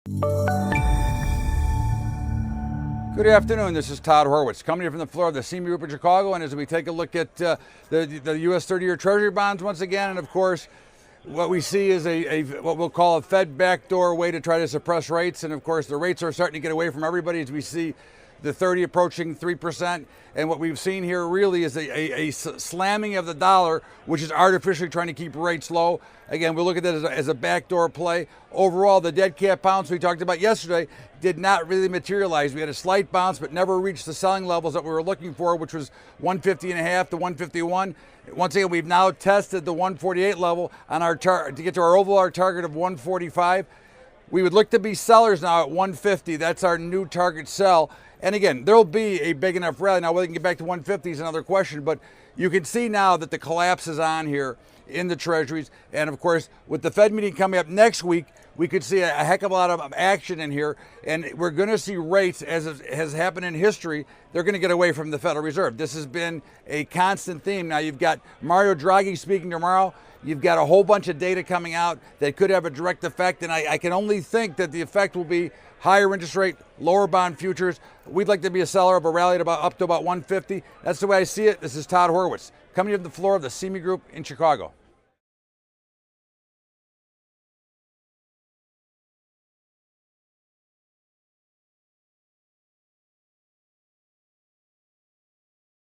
Good afternoon. This is Todd Horwitz coming here from the floor of the CME Group in Chicago. And as we take a look at the U.S. 30-year Treasury bonds once again, and of course, what we see is what we'll call a Fed backdoor way to try to suppress rates. And of course, the rates are starting to get away from everybody as we see the 30 approaching 3%. And what we've seen here really is a slamming of the dollar, which is artificially trying to keep rates low. Again, we look at that as a backdoor play. Overall, the dead cat bounce we talked about yesterday did not really materialize. We had a slight bounce, but never reached the selling levels that we were looking for, which was 150.5 to 151. Once again, we've now tested the 148 level on our to get to our overall target of 145. We would look to be sellers now at 150. That's our new target sell. And again, there'll be a big enough rally. Now, whether you can get back to 150 is another question, but you can see now that the collapse is on here in the treasuries. And of course, with the Fed meeting coming up next week, we could see a heck of a lot of action in here. And we're going to see rates, as has happened in history, they're going to get away from the Federal Reserve. This has been a constant theme. Now, you've got Mario Draghi speaking tomorrow. You've got a whole bunch of data coming out that could have a direct effect. And I can only think that the effect will be higher interest rate, lower bond futures. We'd like to be a seller of a rally at up to about 150. That's the way I see it. This is Todd Horwitz coming to the floor of the CME Group in Chicago.